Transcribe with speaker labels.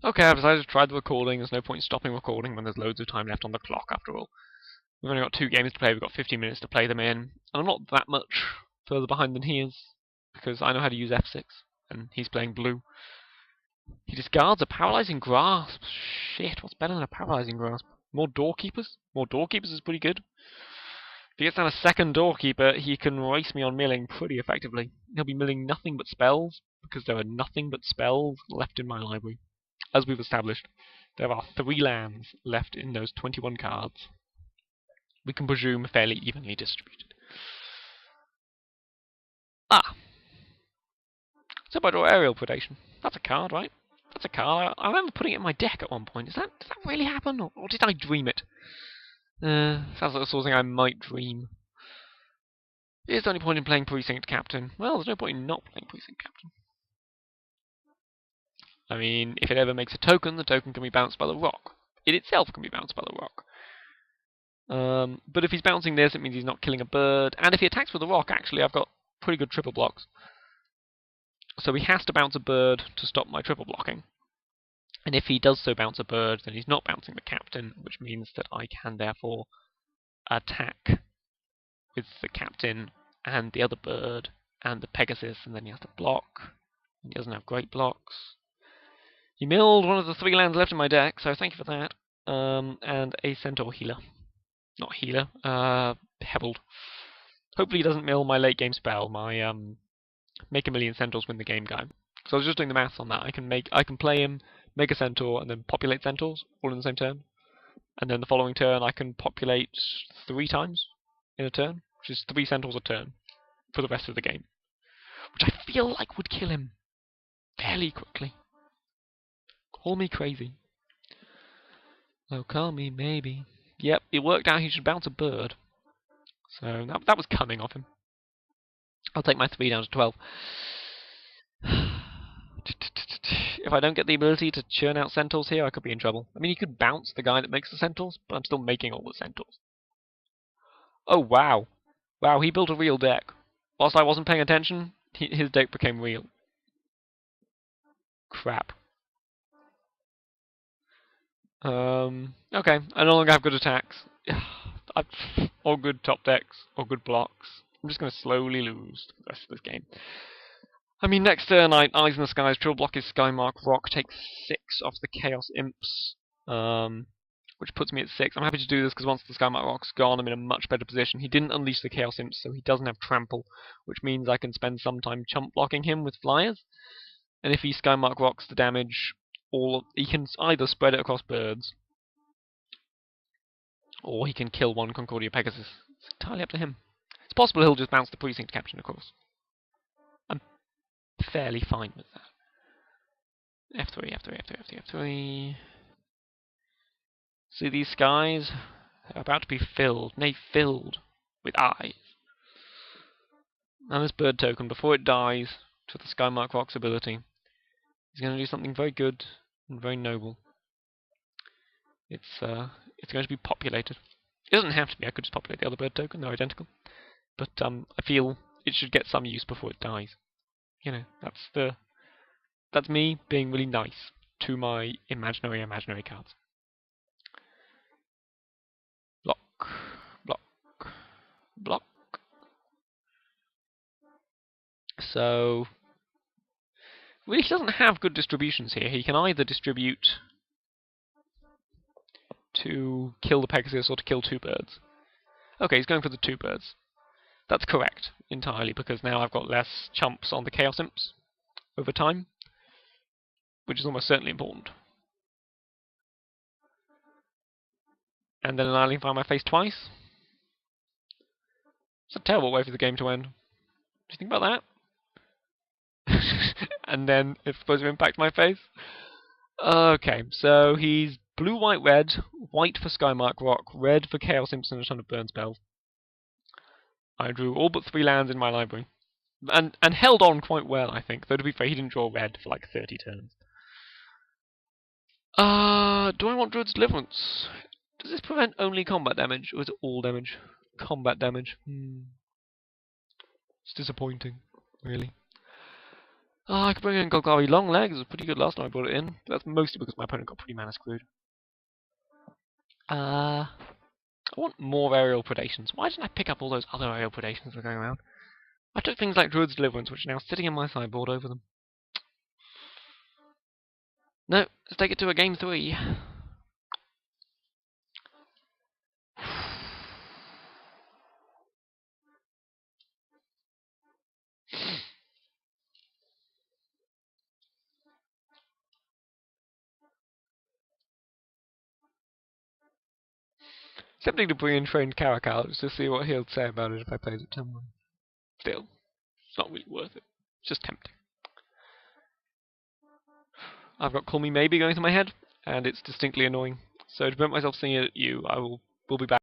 Speaker 1: Okay, I've decided to try the recording. There's no point in stopping recording when there's loads of time left on the clock, after all. We've only got 2 games to play, we've got 15 minutes to play them in, and I'm not that much further behind than he is, because I know how to use F6, and he's playing blue. He discards a Paralyzing Grasp. Shit, what's better than a Paralyzing Grasp? More Doorkeepers? More Doorkeepers is pretty good. If he gets down a second Doorkeeper, he can race me on milling pretty effectively. He'll be milling nothing but spells, because there are nothing but spells left in my library. As we've established, there are 3 lands left in those 21 cards. We can presume fairly evenly distributed. So I draw Aerial Predation. That's a card, right? That's a card. I remember putting it in my deck at one point. Does that really happen, or did I dream it? Sounds like the sort of thing I might dream. Is there any point in playing Precinct Captain? Well, there's no point in not playing Precinct Captain. I mean, if it ever makes a token, the token can be bounced by the rock. It itself can be bounced by the rock. But if he's bouncing this, it means he's not killing a bird. And if he attacks with a rock, actually, I've got pretty good triple blocks. So he has to bounce a bird to stop my triple blocking. And if he does so bounce a bird, then he's not bouncing the captain, which means that I can therefore attack with the captain and the other bird and the Pegasus, and then he has to block. And he doesn't have great blocks. He milled one of the 3 lands left in my deck, so thank you for that. And a Centaur healer. Not healer, Pebbled. Hopefully he doesn't mill my late game spell, my make a million centaurs win the game guy. So I was just doing the maths on that. I can play him, make a centaur, and then populate centaurs all in the same turn. And then the following turn I can populate 3 times in a turn, which is 3 centaurs a turn for the rest of the game. Which I feel like would kill him fairly quickly. Call me crazy. Oh, call me maybe. Yep, it worked out he should bounce a bird. So that was cunning of him. I'll take my 3 down to 12. If I don't get the ability to churn out centaurs here, I could be in trouble. I mean, he could bounce the guy that makes the centaurs, but I'm still making all the centaurs. Oh, wow. Wow, he built a real deck. Whilst I wasn't paying attention, his deck became real. Crap. Okay, I no longer have good attacks. Or good top decks, or good blocks. I'm just going to slowly lose the rest of this game. I mean, next turn, Eyes in the Skies, triple block his Skymark Rock, takes 6 off the Chaos Imps, which puts me at 6. I'm happy to do this because once the Skymark Rock's gone, I'm in a much better position. He didn't unleash the Chaos Imps, so he doesn't have Trample, which means I can spend some time chump blocking him with Flyers. And if he Skymark Rocks the damage, he can either spread it across birds, or he can kill 1 Concordia Pegasus. It's entirely up to him. It's possible he'll just bounce the Precinct Captain, of course. I'm fairly fine with that. F3, F3, F3, F3, F3. See these skies? They're about to be filled, nay, filled with eyes. And this bird token, before it dies to the Skymark Rock's ability, is going to do something very good and very noble. It's going to be populated. It doesn't have to be, I could just populate the other bird token, they're identical. But I feel it should get some use before it dies. You know, that's me being really nice to my imaginary cards. Block, block, block. So really, he doesn't have good distributions here. He can either distribute to kill the Pegasus or to kill 2 birds. Okay, he's going for the 2 birds. That's correct, entirely, because now I've got less chumps on the Chaos Imps over time, which is almost certainly important. And then annihilating fire my face twice. It's a terrible way for the game to end. Do you think about that? And then it's supposed to impact my face? Okay, so he's blue, white, red, white for Skymark Rock, red for Chaos Imps and a ton of burn spells. I drew all but 3 lands in my library. And held on quite well, I think, though to be fair, he didn't draw red for like 30 turns. Do I want Druid's Deliverance? Does this prevent only combat damage, or is it all damage? Combat damage. It's disappointing, really. Oh, I could bring in Golgari Long Legs. It was pretty good last time I brought it in. But that's mostly because my opponent got pretty mana screwed. I want more aerial predations. Why didn't I pick up all those other aerial predations that were going around? I took things like Druid's Deliverance, which are now sitting in my sideboard over them. No, let's take it to a game 3. Tempting to bring in trained Caracal just to see what he'll say about it if I played it turn 1. Still, it's not really worth it. It's just tempting. I've got Call Me Maybe going through my head, and it's distinctly annoying. So to prevent myself singing it at you, will be back.